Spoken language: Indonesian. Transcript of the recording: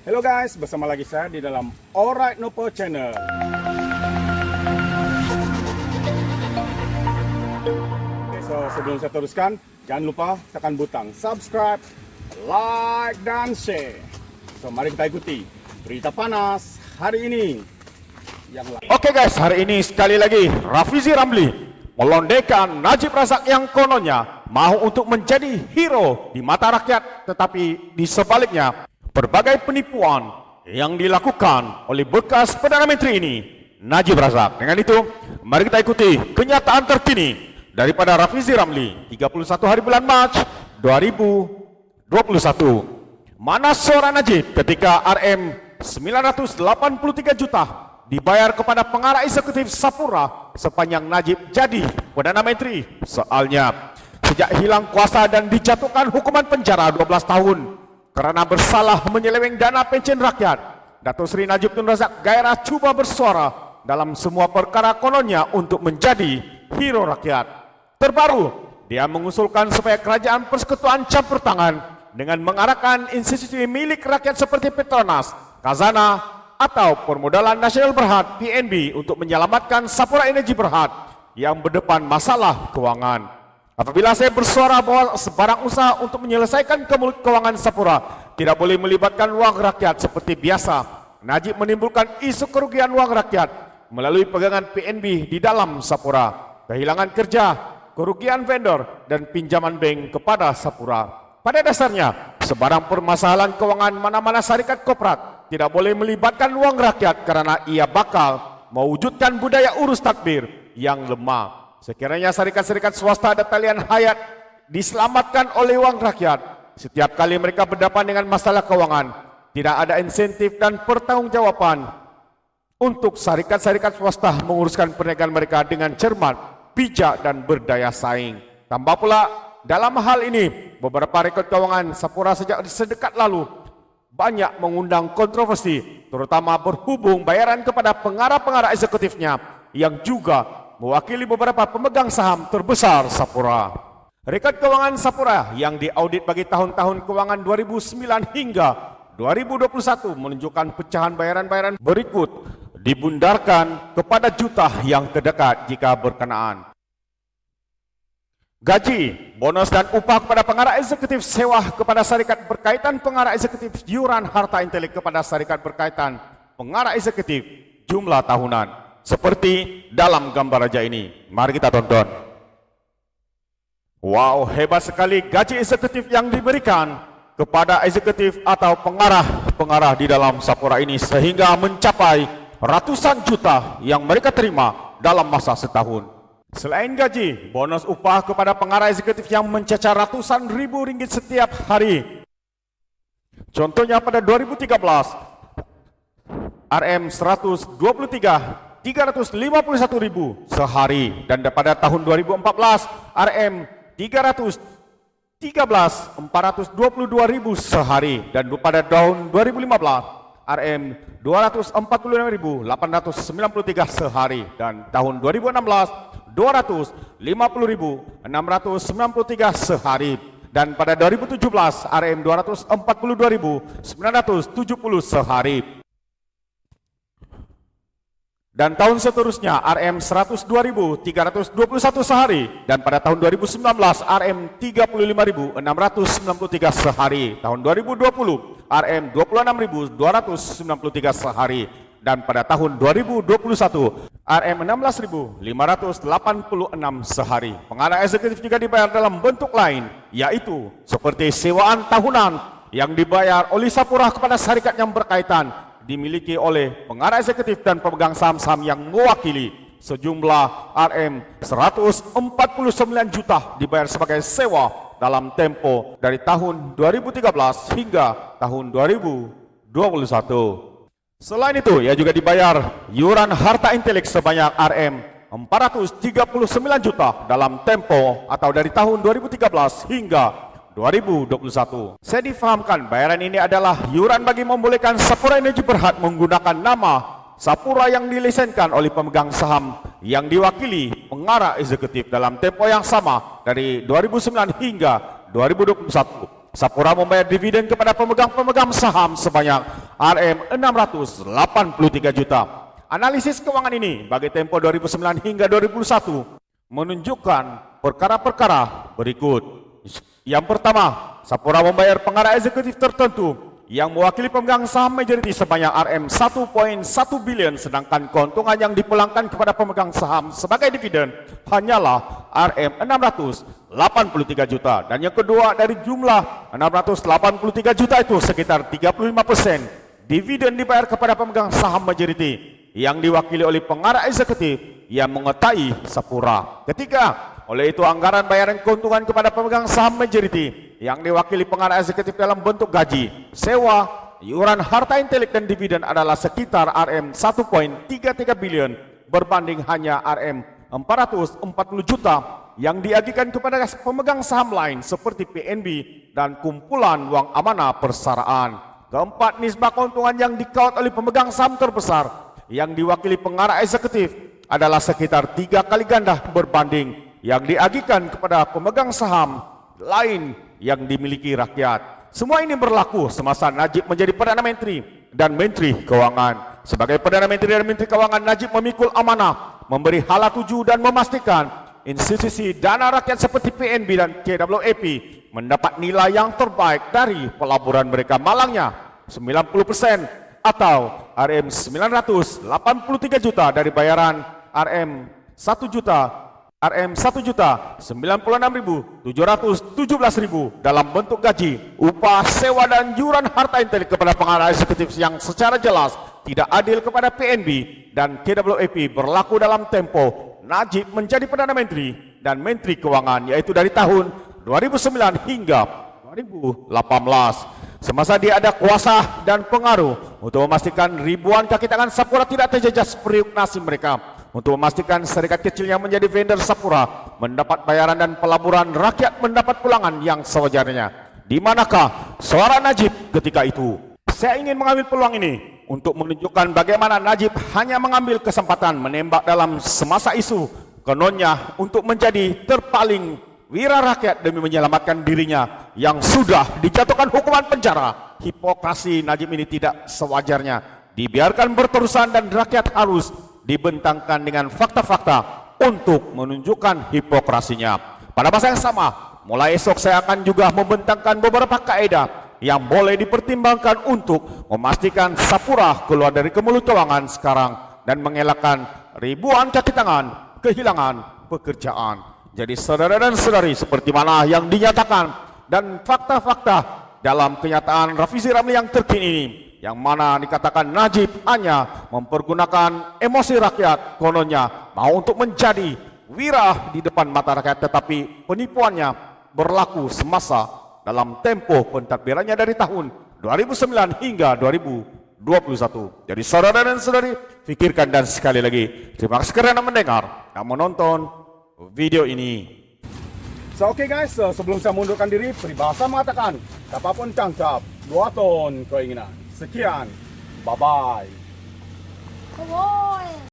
Hello guys, bersama lagi saya di dalam Alright Nopo Channel. Oke, so sebelum saya teruskan, jangan lupa tekan butang subscribe, like, dan share. So mari kita ikuti berita panas hari ini. Oke guys, hari ini sekali lagi Rafizi Ramli melondekan Najib Razak yang kononnya mau untuk menjadi hero di mata rakyat, tetapi di sebaliknya berbagai penipuan yang dilakukan oleh bekas Perdana Menteri ini, Najib Razak. Dengan itu, mari kita ikuti kenyataan terkini daripada Rafizi Ramli 31 hari bulan Mac 2021. Mana suara Najib ketika RM 983 juta dibayar kepada pengarah eksekutif Sapura sepanjang Najib jadi Perdana Menteri? Soalnya, sejak hilang kuasa dan dijatuhkan hukuman penjara 12 tahun karena bersalah menyeleweng dana pensiun rakyat, Datuk Seri Najib Tun Razak gairah cuba bersuara dalam semua perkara kononnya untuk menjadi hero rakyat. Terbaru, dia mengusulkan supaya kerajaan persekutuan campur tangan dengan mengarahkan institusi milik rakyat seperti Petronas, Khazanah, atau Permodalan Nasional Berhad PNB untuk menyelamatkan Sapura Energi Berhad yang berdepan masalah keuangan. Apabila saya bersuara bahwa sebarang usaha untuk menyelesaikan keuangan Sapura tidak boleh melibatkan uang rakyat seperti biasa, Najib menimbulkan isu kerugian uang rakyat melalui pegangan PNB di dalam Sapura, kehilangan kerja, kerugian vendor, dan pinjaman bank kepada Sapura. Pada dasarnya, sebarang permasalahan keuangan mana-mana syarikat korporat tidak boleh melibatkan uang rakyat karena ia bakal mewujudkan budaya urus tadbir yang lemah. Sekiranya syarikat-syarikat swasta dan talian hayat diselamatkan oleh uang rakyat, setiap kali mereka berhadapan dengan masalah keuangan, tidak ada insentif dan pertanggungjawaban untuk syarikat-syarikat swasta menguruskan perniagaan mereka dengan cermat, bijak, dan berdaya saing. Tambah pula, dalam hal ini, beberapa rekod keuangan Sapura sejak sedekat lalu banyak mengundang kontroversi, terutama berhubung bayaran kepada pengarah-pengarah eksekutifnya yang juga mewakili beberapa pemegang saham terbesar Sapura. Rekod keuangan Sapura yang diaudit bagi tahun-tahun keuangan 2009 hingga 2021 menunjukkan pecahan bayaran-bayaran berikut dibundarkan kepada juta yang terdekat jika berkenaan. Gaji, bonus dan upah kepada pengarah eksekutif, sewa kepada syarikat berkaitan pengarah eksekutif, iuran harta intelek kepada syarikat berkaitan pengarah eksekutif, jumlah tahunan. Seperti dalam gambar raja ini. Mari kita tonton. Wow, hebat sekali gaji eksekutif yang diberikan kepada eksekutif atau pengarah di dalam Sapura ini sehingga mencapai ratusan juta yang mereka terima dalam masa setahun. Selain gaji, bonus upah kepada pengarah eksekutif yang mencacar ratusan ribu ringgit setiap hari. Contohnya pada 2013, RM 123 351.000 sehari, dan pada tahun 2014 RM 313 422.000 sehari, dan pada tahun 2015 RM 246.893 sehari, dan tahun 2016 250.693 sehari, dan pada 2017 RM 242.970 sehari. Dan tahun seterusnya RM 102.321 sehari, dan pada tahun 2019 RM 35.693 sehari, tahun 2020 RM 26.293 sehari, dan pada tahun 2021 RM 16.586 sehari. Pengarah eksekutif juga dibayar dalam bentuk lain, yaitu seperti sewaan tahunan yang dibayar oleh Sapura kepada syarikat yang berkaitan dimiliki oleh pengarah eksekutif dan pemegang saham-saham yang mewakili. Sejumlah RM 149 juta dibayar sebagai sewa dalam tempo dari tahun 2013 hingga tahun 2021. Selain itu, ia juga dibayar iuran harta intelek sebanyak RM 439 juta dalam tempo atau dari tahun 2013 hingga 2021. Saya difahamkan bayaran ini adalah iuran bagi membolehkan Sapura Energi Berhad menggunakan nama Sapura yang dilesenkan oleh pemegang saham yang diwakili pengarah eksekutif dalam tempo yang sama dari 2009 hingga 2021. Sapura membayar dividen kepada pemegang-pemegang saham sebanyak Rm683 juta. Analisis keuangan ini bagi tempo 2009 hingga 2021 menunjukkan perkara-perkara berikut. Yang pertama, Sapura membayar pengarah eksekutif tertentu yang mewakili pemegang saham majority sebanyak Rm1.1 bilion, sedangkan keuntungan yang dipulangkan kepada pemegang saham sebagai dividen hanyalah Rm683 juta. Dan yang kedua, dari jumlah 683 juta itu sekitar 35% dividen dibayar kepada pemegang saham majority yang diwakili oleh pengarah eksekutif yang mengetahui Sapura. Ketiga, oleh itu anggaran bayaran keuntungan kepada pemegang saham majority yang diwakili pengarah eksekutif dalam bentuk gaji, sewa, iuran harta intelek dan dividen adalah sekitar Rm1.33 bilion berbanding hanya Rm440 juta yang diagikan kepada pemegang saham lain seperti PNB dan kumpulan uang amanah persaraan. Keempat, nisbah keuntungan yang dikaut oleh pemegang saham terbesar yang diwakili pengarah eksekutif adalah sekitar 3 kali ganda berbanding yang diagikan kepada pemegang saham lain yang dimiliki rakyat. Semua ini berlaku semasa Najib menjadi Perdana Menteri dan Menteri Keuangan. Sebagai Perdana Menteri dan Menteri Keuangan, Najib memikul amanah, memberi hala tuju dan memastikan institusi dana rakyat seperti PNB dan KWAP mendapat nilai yang terbaik dari pelaburan mereka. Malangnya 90% atau Rm983 juta dari bayaran Rm1.096.717.000 dalam bentuk gaji, upah, sewa dan iuran harta intelek kepada pengarah eksekutif yang secara jelas tidak adil kepada PNB dan KWAP berlaku dalam tempo Najib menjadi Perdana Menteri dan Menteri Keuangan, yaitu dari tahun 2009 hingga 2018. Semasa dia ada kuasa dan pengaruh untuk memastikan ribuan kaki tangan Sapura tidak terjejas periuk nasi mereka, untuk memastikan serikat kecil yang menjadi vendor Sapura mendapat bayaran dan pelaburan rakyat mendapat pulangan yang sewajarnya. Di manakah suara Najib ketika itu? Saya ingin mengambil peluang ini untuk menunjukkan bagaimana Najib hanya mengambil kesempatan menembak dalam semasa isu, kononnya untuk menjadi terpaling wira rakyat demi menyelamatkan dirinya yang sudah dijatuhkan hukuman penjara. Hipokrasi Najib ini tidak sewajarnya dibiarkan berterusan dan rakyat harus dibentangkan dengan fakta-fakta untuk menunjukkan hipokrasinya. Pada masa yang sama, mulai esok saya akan juga membentangkan beberapa kaedah yang boleh dipertimbangkan untuk memastikan Sapura keluar dari kemelut keuangan sekarang dan mengelakkan ribuan kaki tangan kehilangan pekerjaan. Jadi saudara dan saudari, seperti mana yang dinyatakan dan fakta-fakta dalam kenyataan revisi Ramli yang terkini ini, yang mana dikatakan Najib hanya mempergunakan emosi rakyat, kononnya mau untuk menjadi wira di depan mata rakyat, tetapi penipuannya berlaku semasa dalam tempo pentadbirannya dari tahun 2009 hingga 2021. Jadi saudara dan saudari, pikirkan dan sekali lagi terima kasih karena mendengar dan menonton video ini. So okay guys, sebelum saya mundurkan diri, peribahasa mengatakan kapapun tangkap 2 ton keinginan. Sekian, bye bye.